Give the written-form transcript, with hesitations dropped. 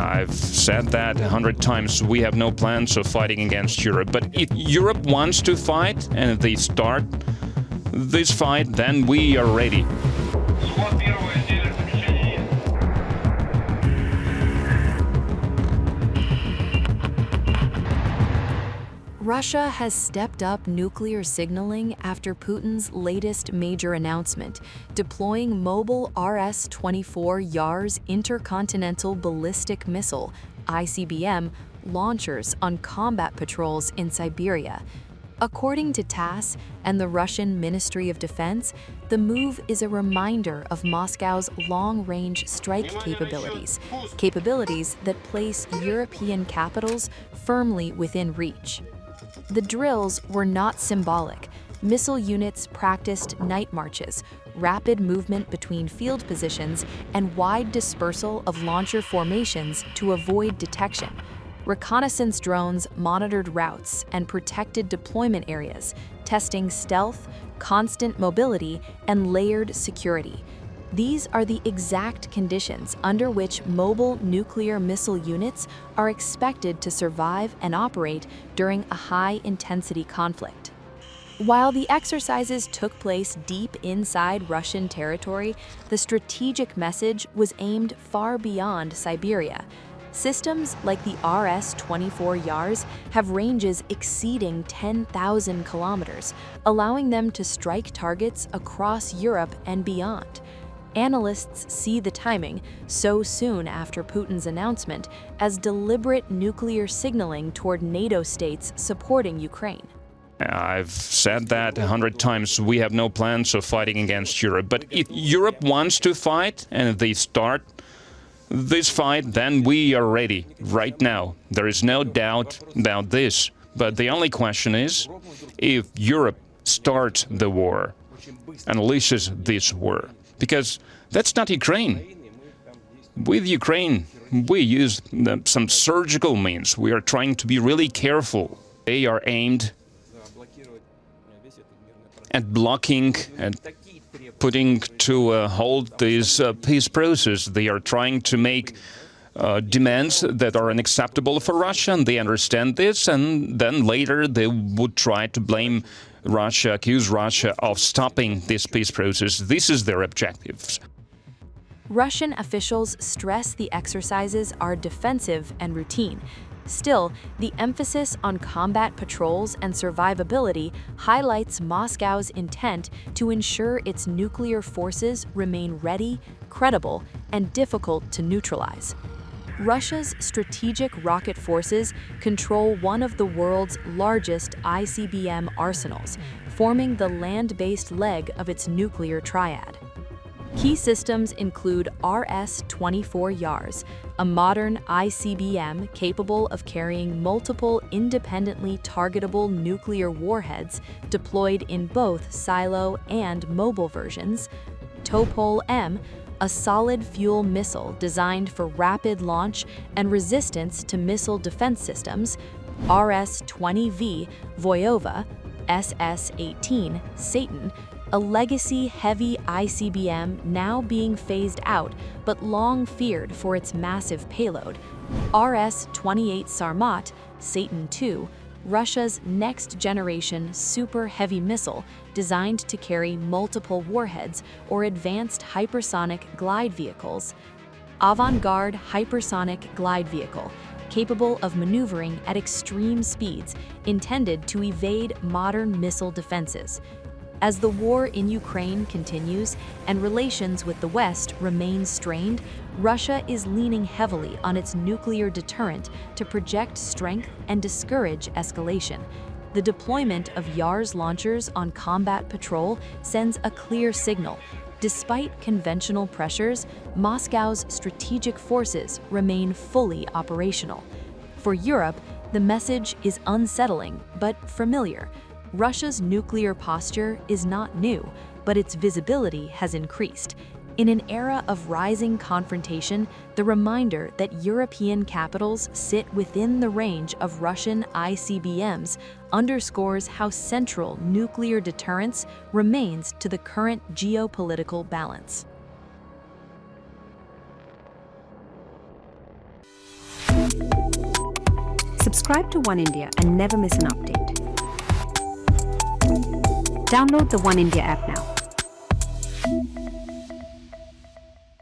I've said that 100 times. We have no plans of fighting against Europe. But if Europe wants to fight and if they start this fight, then we are ready. Russia has stepped up nuclear signaling after Putin's latest major announcement, deploying mobile RS-24 Yars intercontinental ballistic missile (ICBM) launchers on combat patrols in Siberia. According to TASS and the Russian Ministry of Defense, the move is a reminder of Moscow's long-range strike capabilities that place European capitals firmly within reach. The drills were not symbolic. Missile units practiced night marches, rapid movement between field positions, and wide dispersal of launcher formations to avoid detection. Reconnaissance drones monitored routes and protected deployment areas, testing stealth, constant mobility, and layered security. These are the exact conditions under which mobile nuclear missile units are expected to survive and operate during a high-intensity conflict. While the exercises took place deep inside Russian territory, the strategic message was aimed far beyond Siberia. Systems like the RS-24 Yars have ranges exceeding 10,000 kilometers, allowing them to strike targets across Europe and beyond. Analysts see the timing, so soon after Putin's announcement, as deliberate nuclear signaling toward NATO states supporting Ukraine. I've said that 100 times. We have no plans of fighting against Europe. But if Europe wants to fight and if they start this fight, then we are ready right now. There is no doubt about this. But the only question is, if Europe starts the war, unleashes this war, because that's not Ukraine. With Ukraine, we use some surgical means. We are trying to be really careful. They are aimed at blocking and putting to hold this peace process. They are trying to make demands that are unacceptable for Russia, and they understand this, and then later they would try to blame Russia, accuse Russia of stopping this peace process. This is their objectives. Russian officials stress the exercises are defensive and routine. Still, the emphasis on combat patrols and survivability highlights Moscow's intent to ensure its nuclear forces remain ready, credible, and difficult to neutralize. Russia's strategic rocket forces control one of the world's largest ICBM arsenals, forming the land-based leg of its nuclear triad. Key systems include RS-24 Yars, a modern ICBM capable of carrying multiple independently targetable nuclear warheads deployed in both silo and mobile versions, Topol-M, a solid-fuel missile designed for rapid launch and resistance to missile defense systems, RS-20V Voyova, SS-18 Satan, a legacy heavy ICBM now being phased out but long feared for its massive payload, RS-28 Sarmat, Satan II, Russia's next-generation super-heavy missile designed to carry multiple warheads or advanced hypersonic glide vehicles, Avant-Garde Hypersonic Glide Vehicle, capable of maneuvering at extreme speeds intended to evade modern missile defenses. As the war in Ukraine continues and relations with the West remain strained, Russia is leaning heavily on its nuclear deterrent to project strength and discourage escalation. The deployment of Yars launchers on combat patrol sends a clear signal. Despite conventional pressures, Moscow's strategic forces remain fully operational. For Europe, the message is unsettling but familiar. Russia's nuclear posture is not new, but its visibility has increased. In an era of rising confrontation, the reminder that European capitals sit within the range of Russian ICBMs underscores how central nuclear deterrence remains to the current geopolitical balance. Subscribe to One India and never miss an update. Download the One India app now.